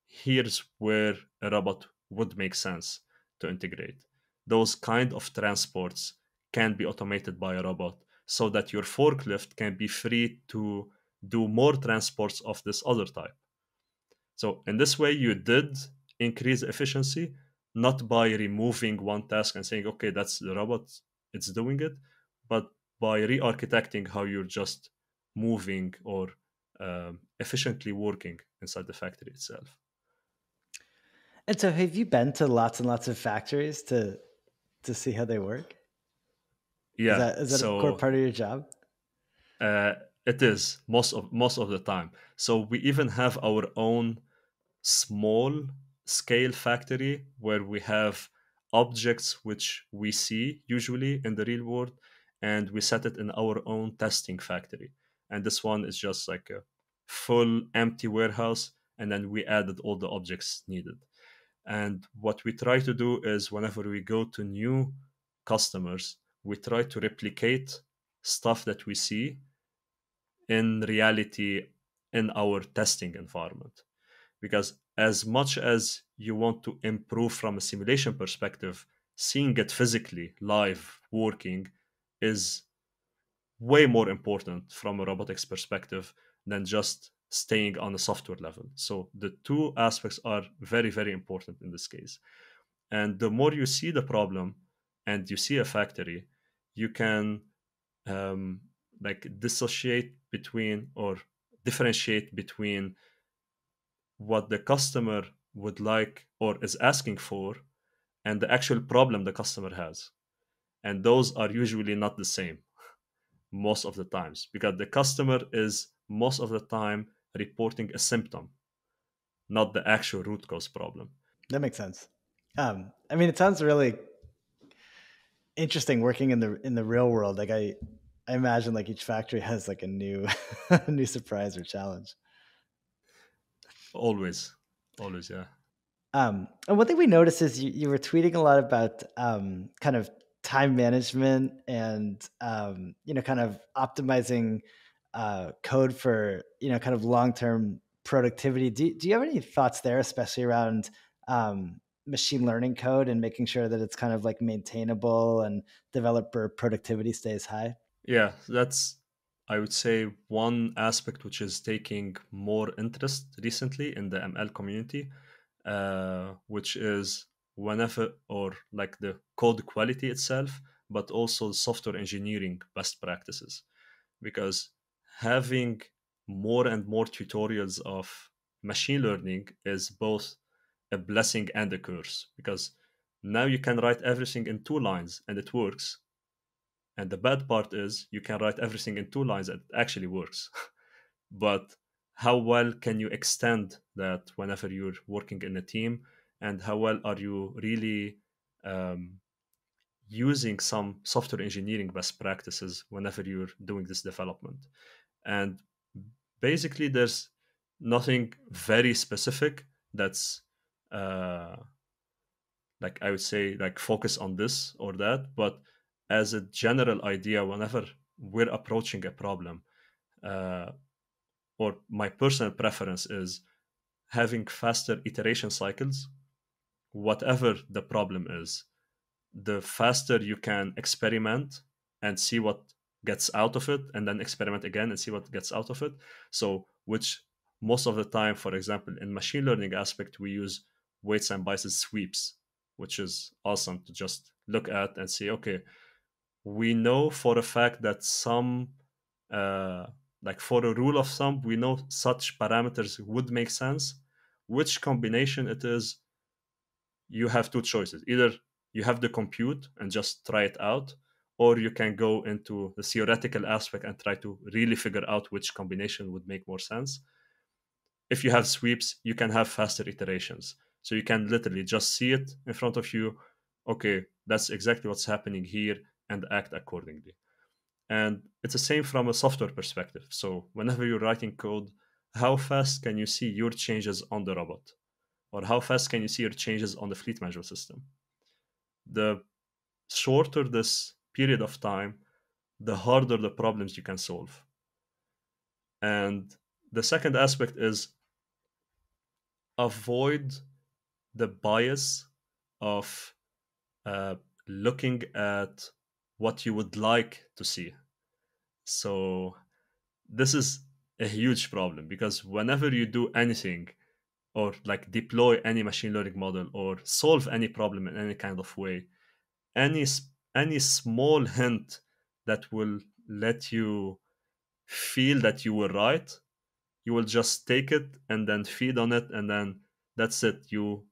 here's where a robot would make sense to integrate. Those kind of transports can be automated by a robot, so that your forklift can be free to do more transports of this other type. So in this way, you did increase efficiency, not by removing one task and saying, okay, that's the robot, it's doing it, but by re-architecting how you're just moving or efficiently working inside the factory itself. And so have you been to lots and lots of factories to see how they work? Is Yeah, that a core so part of your job? uh, it is most of the time. So we even have our own small scale factory where we have objects which we see usually in the real world, and we set it in our own testing factory. And this one is just like a full empty warehouse, and then we added all the objects needed. And what we try to do is whenever we go to new customers, we try to replicate stuff that we see in reality in our testing environment. Because as much as you want to improve from a simulation perspective, seeing it physically live working is way more important from a robotics perspective than just staying on a software level. So the two aspects are very, very important in this case. And the more you see the problem and you see a factory, you can um, like dissociate between or differentiate between what the customer would like or is asking for and the actual problem the customer has. And those are usually not the same most of the times because the customer is most of the time reporting a symptom, not the actual root cause problem. That makes sense. I mean, it sounds really interesting working in the real world. Like I imagine like each factory has like a new a new surprise or challenge. Always, always, yeah. And one thing we noticed is you were tweeting a lot about kind of time management and kind of optimizing code for kind of long term productivity. Do you have any thoughts there, especially around machine learning code and making sure that it's kind of like maintainable and developer productivity stays high? Yeah, that's, I would say, one aspect which is taking more interest recently in the ML community, which is whenever, or like the code quality itself, but also software engineering best practices. Because having more and more tutorials of machine learning is both a blessing and a curse. Because now you can write everything in 2 lines and it works, and the bad part is you can write everything in 2 lines and it actually works. But how well can you extend that whenever you're working in a team? And how well are you really um, using some software engineering best practices whenever you're doing this development? And basically, there's nothing very specific that's like I would say like focus on this or that, but as a general idea, whenever we're approaching a problem, uh, or my personal preference is having faster iteration cycles, whatever the problem is, the faster you can experiment and see what gets out of it, and then experiment again and see what gets out of it. So, which most of the time, for example, in machine learning aspect, we use weights and biases sweeps, which is awesome to just look at and see, okay, we know for a fact that some, like for a rule of thumb, we know such parameters would make sense. Which combination it is, you have two choices. Either you have the compute and just try it out, or you can go into the theoretical aspect and try to really figure out which combination would make more sense. If you have sweeps, you can have faster iterations. So you can literally just see it in front of you. Okay, that's exactly what's happening here, and act accordingly. And it's the same from a software perspective. So whenever you're writing code, how fast can you see your changes on the robot? Or how fast can you see your changes on the fleet management system? The shorter this period of time, the harder the problems you can solve. And the second aspect is avoid the bias of uh, looking at what you would like to see. So this is a huge problem because whenever you do anything or like deploy any machine learning model or solve any problem in any kind of way, any any small hint that will let you feel that you were right, you will just take it and then feed on it, and then that's it. You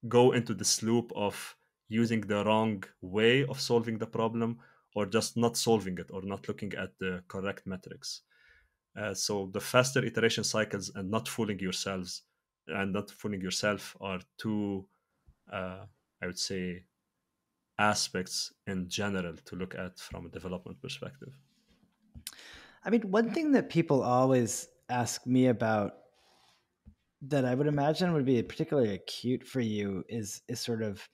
go into this loop of using the wrong way of solving the problem, or just not solving it, or not looking at the correct metrics. So the faster iteration cycles and not fooling yourselves and not fooling yourself are two, I would say, aspects in general to look at from a development perspective. I mean, one thing that people always ask me about that I would imagine would be particularly acute for you is sort of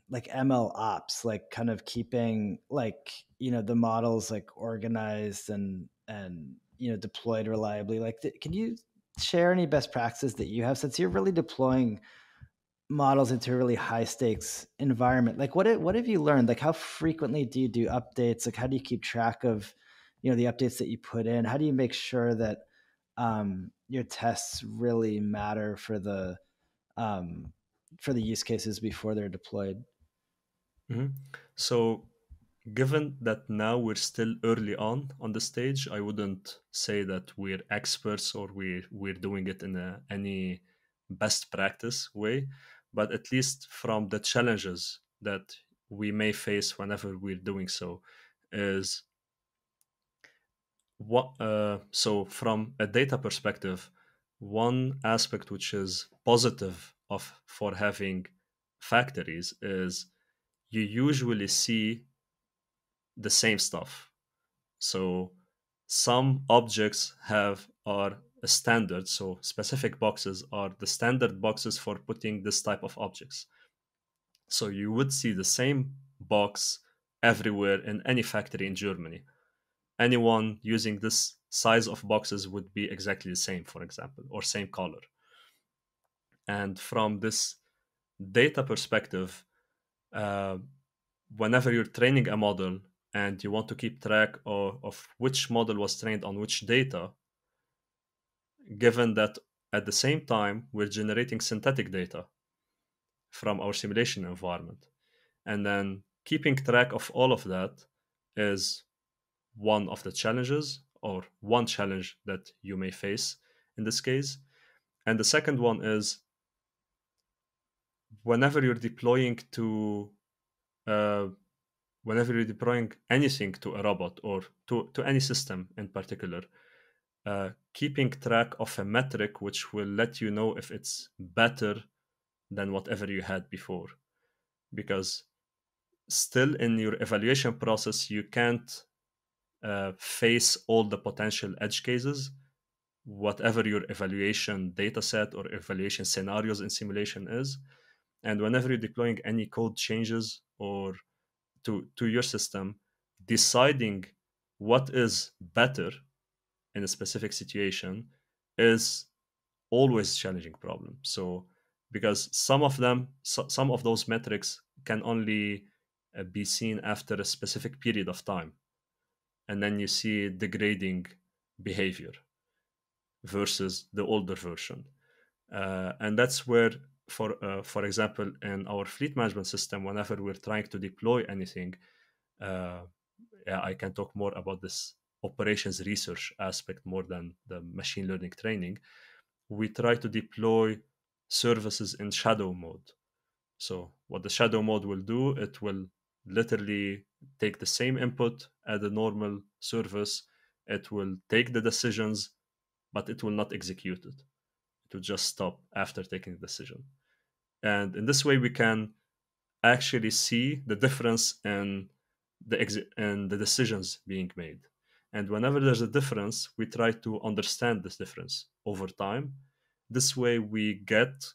like ML ops, like kind of keeping like the models like organized and deployed reliably. Like, can you share any best practices that you have since you're really deploying models into a really high stakes environment? Like, what have you learned? Like, how frequently do you do updates? Like, how do you keep track of the updates that you put in? How do you make sure that your tests really matter um, for the use cases before they're deployed? Mhm. So, given that now we're still early on the stage, I wouldn't say that we're experts or we're doing it in any best practice way, but at least from the challenges that we may face whenever we're doing so, is what. So, from a data perspective, one aspect which is positive of for having factories is you usually see the same stuff. So some objects have are a standard. So specific boxes are the standard boxes for putting this type of objects. So you would see the same box everywhere in any factory in Germany. Anyone using this size of boxes would be exactly the same, for example, or same color. And from this data perspective, uh, whenever you're training a model and you want to keep track of which model was trained on which data, given that at the same time we're generating synthetic data from our simulation environment, and then keeping track of all of that is one of the challenges, or one challenge that you may face in this case. And the second one is whenever you're deploying to uh, whenever you're deploying anything to a robot or to any system in particular, keeping track of a metric which will let you know if it's better than whatever you had before. Because still in your evaluation process, you can't face all the potential edge cases, whatever your evaluation data set or evaluation scenarios in simulation is. And whenever you're deploying any code changes or to your system, deciding what is better in a specific situation is always a challenging problem. So because some of those metrics can only be seen after a specific period of time, and then you see degrading behavior versus the older version. And that's where, for example, in our fleet management system, whenever we're trying to deploy anything, uh, yeah, I can talk more about this operations research aspect more than the machine learning training. We try to deploy services in shadow mode. So what the shadow mode will do, it will literally take the same input as a normal service. It will take the decisions, but it will not execute it. It will just stop after taking the decision. And in this way, we can actually see the difference in the decisions being made. And whenever there's a difference, we try to understand this difference over time. This way, we get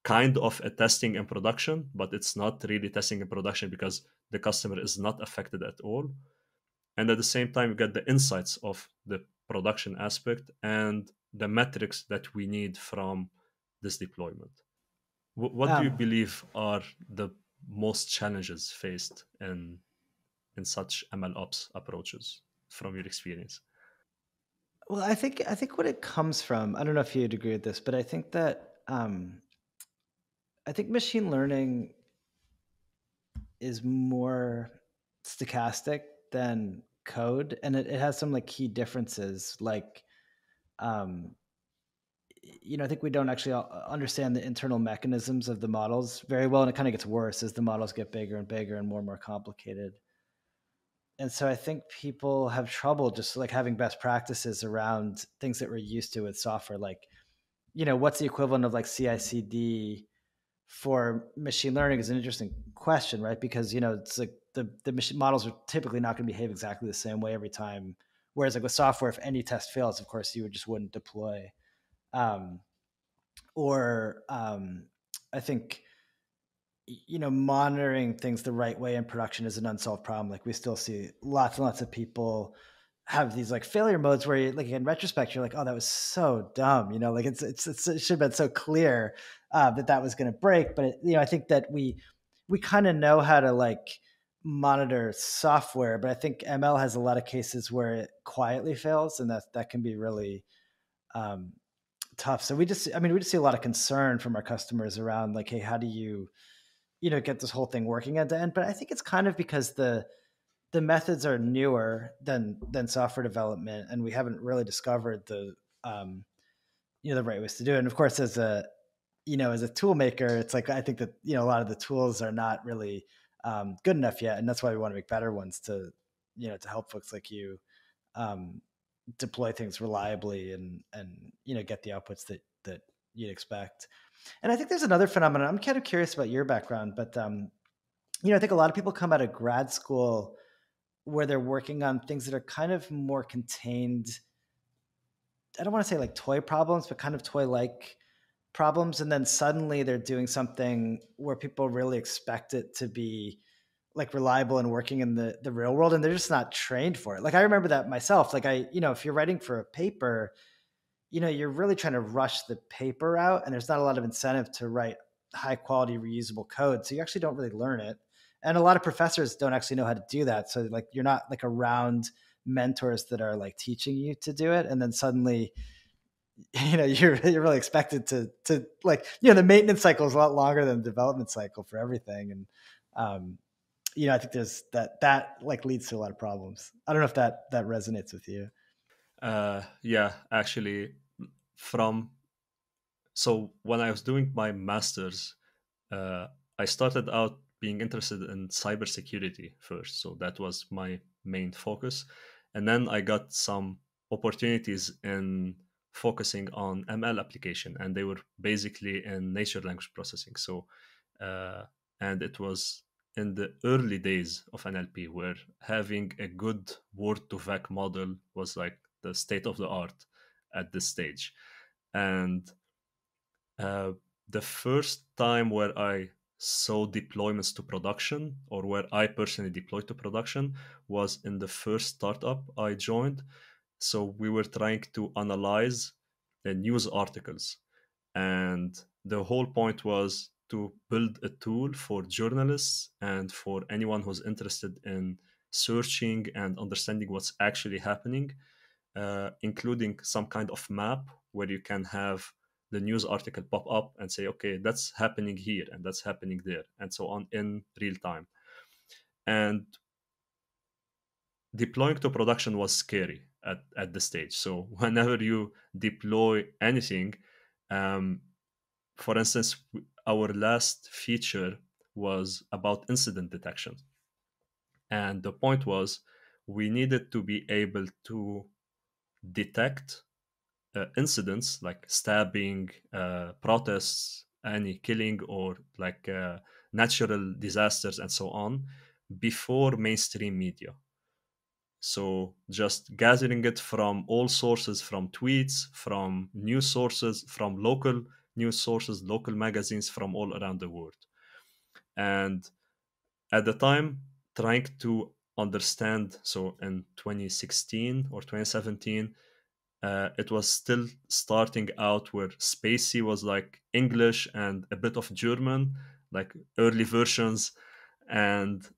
kind of a testing in production, but it's not really testing in production because the customer is not affected at all. And at the same time, we get the insights of the production aspect and the metrics that we need from this deployment. What do you Um, believe are the most challenges faced in such ML ops approaches from your experience? well, I think what it comes from, I don't know if you'd agree with this, but I think that I think machine learning is more stochastic than code, and it has some like key differences. Like, um, I think we don't actually understand the internal mechanisms of the models very well, and it kind of gets worse as the models get bigger and bigger and more complicated. And so I think people have trouble just like having best practices around things that we're used to with software. Like, what's the equivalent of like CI/CD for machine learning is an interesting question, right? Because it's like the machine models are typically not going to behave exactly the same way every time. Whereas like with software, if any test fails, of course you just wouldn't deploy. or I think monitoring things the right way in production is an unsolved problem. Like we still see lots and lots of people have these like failure modes where you, like in retrospect you're like, oh, that was so dumb, like it should have been so clear that was going to break. But I think that we kind of know how to like monitor software, but I think ML has a lot of cases where it quietly fails, and that can be really um, tough. So we just see a lot of concern from our customers around like, hey, how do you get this whole thing working end to end? But I think it's kind of because the methods are newer than software development, and we haven't really discovered the the right ways to do it. And of course, as a tool maker, it's like I think that a lot of the tools are not really good enough yet, and that's why we want to make better ones to to help folks like you um, deploy things reliably and get the outputs that you'd expect. And I think there's another phenomenon. I'm kind of curious about your background, but I think a lot of people come out of grad school where they're working on things that are kind of more contained. I don't want to say like toy problems, but kind of toy like problems. And then suddenly they're doing something where people really expect it to be like reliable and working in the real world. And they're just not trained for it. Like I remember that myself. Like if you're writing for a paper, you're really trying to rush the paper out, and there's not a lot of incentive to write high quality reusable code. So you actually don't really learn it. And a lot of professors don't actually know how to do that. So like you're not like around mentors that are like teaching you to do it. And then suddenly, you're really expected to like, the maintenance cycle is a lot longer than the development cycle for everything. And, I think there's that like leads to a lot of problems. I don't know if that resonates with you. Yeah, actually, from so when I was doing my master's, uh, I started out being interested in cybersecurity first. So that was my main focus. And then I got some opportunities in focusing on ML application, and they were basically in natural language processing. So, uh, and it was in the early days of NLP where having a good word to vec model was like the state of the art at this stage. And uh, the first time where I saw deployments to production, or where I personally deployed to production, was in the first startup I joined. So we were trying to analyze the news articles, and the whole point was to build a tool for journalists and for anyone who's interested in searching and understanding what's actually happening, including some kind of map where you can have the news article pop up and say, okay, that's happening here and that's happening there, and so on in real time. And deploying to production was scary at this stage. So whenever you deploy anything, um, for instance, our last feature was about incident detection. And the point was we needed to be able to detect incidents like stabbing, protests, any killing, or like natural disasters, and so on, before mainstream media. So just gathering it from all sources, from tweets, from news sources, from local news sources, local magazines from all around the world. And at the time, trying to understand, so in 2016 or 2017, it was still starting out where Spacey was like English and a bit of German, like early versions, and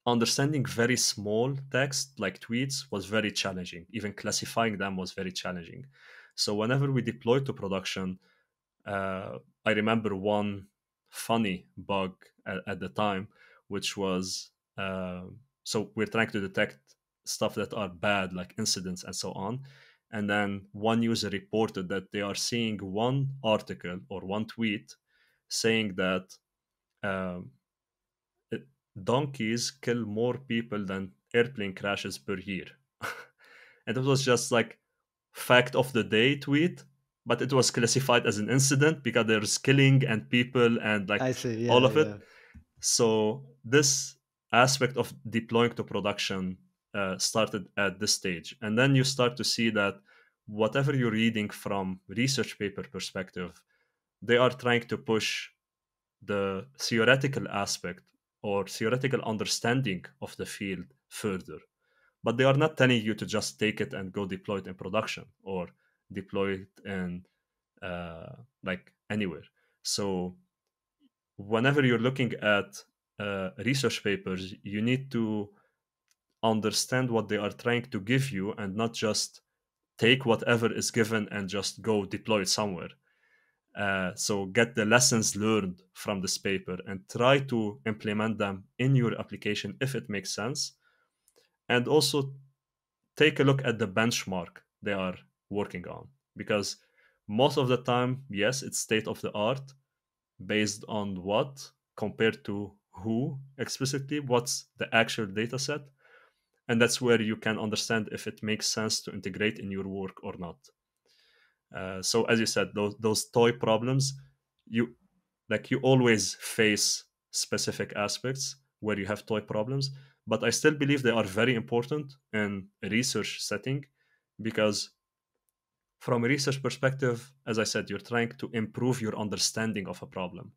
understanding very small text like tweets was very challenging. Even classifying them was very challenging. So whenever we deployed to production, I remember one funny bug at the time, which was so we're trying to detect stuff that are bad, like incidents and so on. And then one user reported that they are seeing one article or one tweet saying that um, donkeys kill more people than airplane crashes per year. And it was just like fact of the day tweet, but it was classified as an incident because there's killing and people and like I see. all Yeah, of it. yeah. So this aspect of deploying to production started at this stage, and then you start to see that whatever you're reading from research paper perspective, they are trying to push the theoretical aspect or theoretical understanding of the field further. But they are not telling you to just take it and go deploy it in production or deploy it in like anywhere. So whenever you're looking at research papers, you need to understand what they are trying to give you and not just take whatever is given and just go deploy it somewhere. So get the lessons learned from this paper and try to implement them in your application if it makes sense. And also take a look at the benchmark they are working on, because most of the time, yes, it's state of the art based on what compared to who explicitly, what's the actual data set. And that's where you can understand if it makes sense to integrate in your work or not. So as you said, those toy problems, you you always face specific aspects where you have toy problems, but I still believe they are very important in a research setting, because from a research perspective, as I said, you're trying to improve your understanding of a problem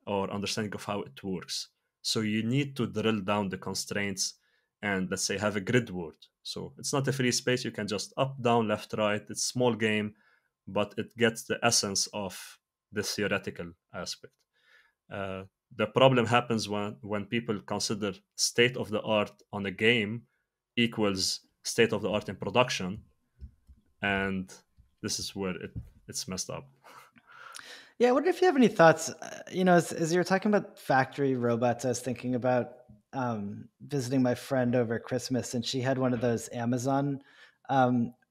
or understanding of how it works. So you need to drill down the constraints and, let's say, have a grid word. So it's not a free space. You can just up, down, left, right. It's small game, but it gets the essence of the theoretical aspect. Uh, the problem happens when people consider state of the art on a game equals state of the art in production, and this is where it's messed up. Yeah, I wonder if you have any thoughts. As you were talking about factory robots, I was thinking about visiting my friend over Christmas, and she had one of those Amazon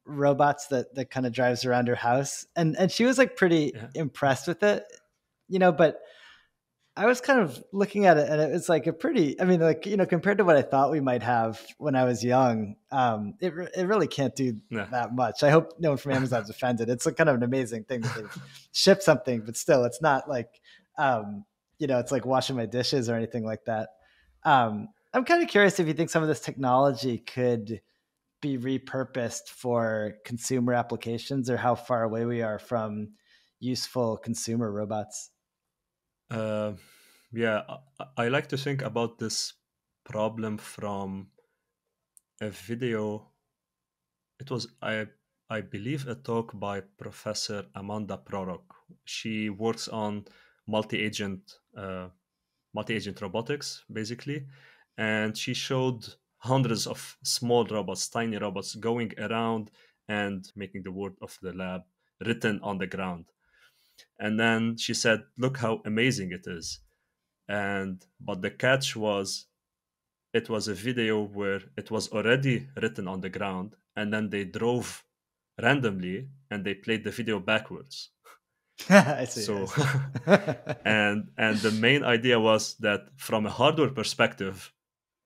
robots that kind of drives around her house, and she was like pretty Yeah. impressed with it, but I was kind of looking at it, and it was like a pretty. I mean, compared to what I thought we might have when I was young, it really can't do Yeah. that much. I hope no one from Amazon's offended. It's a kind of an amazing thing that they've shipped something, but still, it's not like it's like washing my dishes or anything like that. I'm kind of curious if you think some of this technology could be repurposed for consumer applications, or how far away we are from useful consumer robots. Uh, yeah, I like to think about this problem from a video. It was, I believe, a talk by Professor Amanda Prorok. She works on multi-agent multi-agent robotics, basically, and she showed hundreds of small robots, tiny robots, going around and making the word of the lab written on the ground. And then she said, "Look how amazing it is." And but the catch was, it was a video where it was already written on the ground, and then they drove randomly and they played the video backwards. I see. I So see. and the main idea was that from a hardware perspective,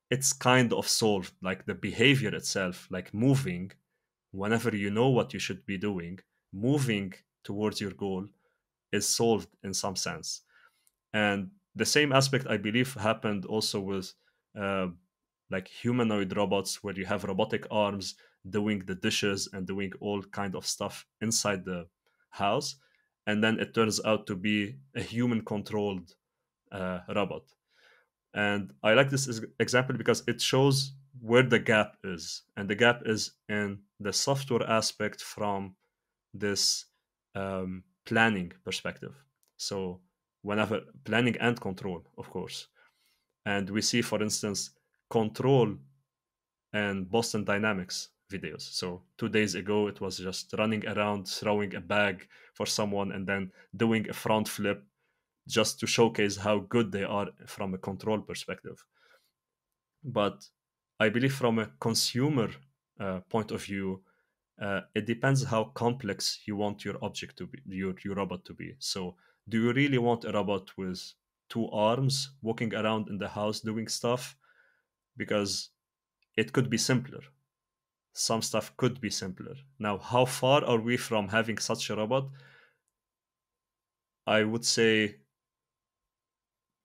it's kind of solved, like the behavior itself, like moving whenever you know what you should be doing, moving towards your goal is solved in some sense. And the same aspect, I believe, happened also with uh, like humanoid robots, where you have robotic arms doing the dishes and doing all kind of stuff inside the house, and then it turns out to be a human controlled robot. And I like this example because it shows where the gap is, and the gap is in the software aspect from this planning perspective. So whenever planning and control, of course. And we see, for instance, control and Boston Dynamics videos. So 2 days ago, it was just running around, throwing a bag for someone, and then doing a front flip just to showcase how good they are from a control perspective. But I believe from a consumer point of view, it depends how complex you want your object to be, your robot to be. So, do you really want a robot with two arms walking around in the house doing stuff? Because it could be simpler. Some stuff could be simpler. Now, how far are we from having such a robot? I would say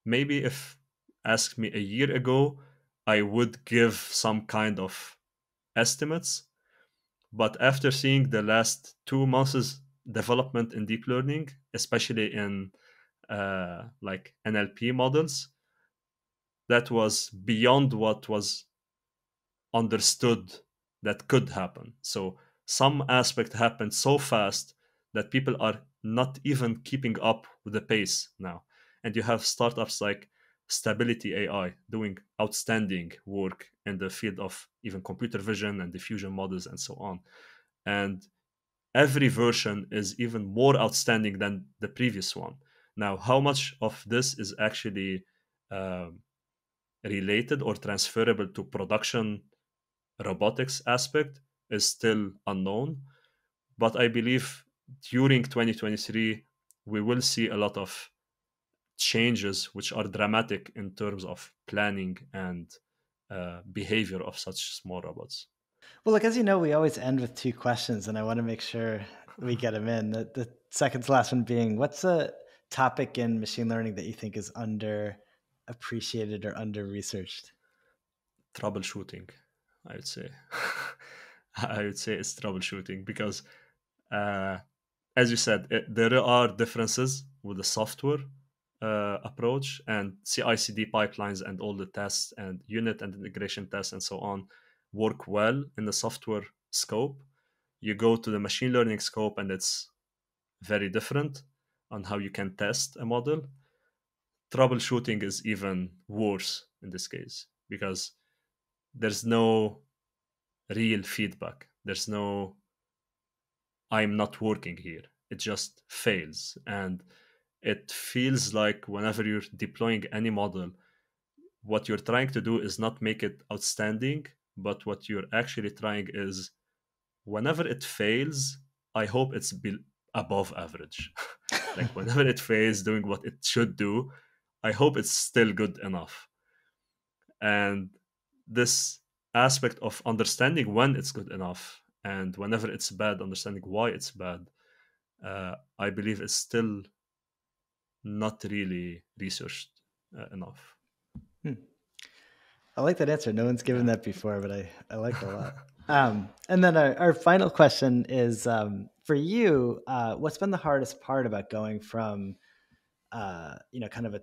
maybe if asked me a year ago, I would give some kind of estimates. But after seeing the last 2 months development in deep learning, especially in like NLP models, that was beyond what was understood that could happen. So some aspect happened so fast that people are not even keeping up with the pace now. And you have startups like Stability AI doing outstanding work in the field of even computer vision and diffusion models and so on. And every version is even more outstanding than the previous one. Now, how much of this is actually related or transferable to production robotics aspect is still unknown. But I believe during 2023, we will see a lot of changes which are dramatic in terms of planning and behavior of such small robots. Well, look, as you know, we always end with 2 questions, and I want to make sure we get them in. The second to last one being, what's a topic in machine learning that you think is underappreciated or under-researched? Troubleshooting, I would say. I would say it's troubleshooting because, as you said, there are differences with the software approach, and CI/CD pipelines and all the tests and unit and integration tests and so on work well in the software scope. You go to the machine learning scope and it's very different on how you can test a model. Troubleshooting is even worse in this case because there's no real feedback. There's no I'm not working here. It just fails. And it feels like whenever you're deploying any model, what you're trying to do is not make it outstanding, but what you're actually trying is whenever it fails, I hope it's above average. Like whenever it fails doing what it should do, I hope it's still good enough. And this aspect of understanding when it's good enough and whenever it's bad, understanding why it's bad, I believe is still not really researched enough. I like that answer. No one's given that before, but I like it a lot. And then our final question is, for you, what's been the hardest part about going from, kind of a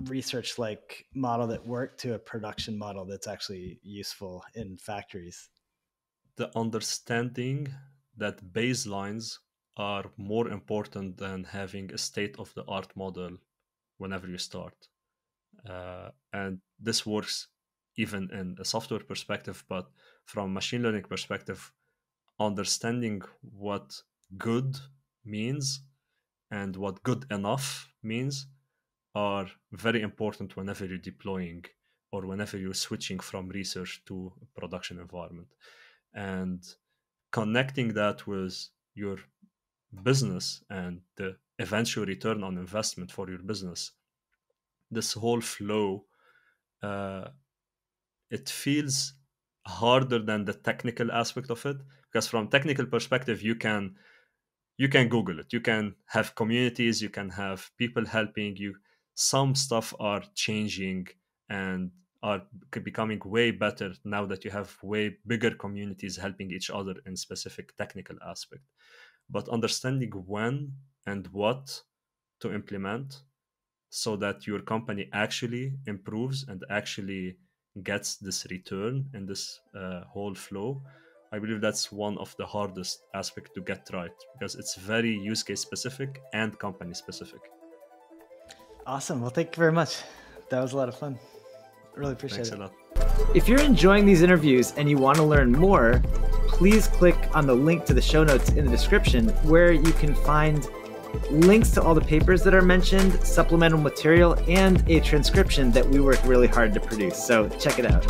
research-like model that worked to a production model that's actually useful in factories? The understanding that baselines are more important than having a state-of-the-art model whenever you start. And this works even in a software perspective, but from machine learning perspective, understanding what good means and what good enough means are very important whenever you're deploying or whenever you're switching from research to a production environment. And connecting that with your business and the eventual return on investment for your business, this whole flow, it feels harder than the technical aspect of it, because from technical perspective you can Google it, you can have communities, you can have people helping you. Some stuff are changing and are becoming way better now that you have way bigger communities helping each other in specific technical aspect. But understanding when and what to implement so that your company actually improves and actually gets this return in this whole flow, I believe that's one of the hardest aspects to get right, because it's very use case specific and company specific. Awesome. Well, thank you very much. That was a lot of fun. Really appreciate it. Thanks a lot. If you're enjoying these interviews and you want to learn more, please click on the link to the show notes in the description, where you can find links to all the papers that are mentioned, supplemental material, and a transcription that we work really hard to produce. So check it out.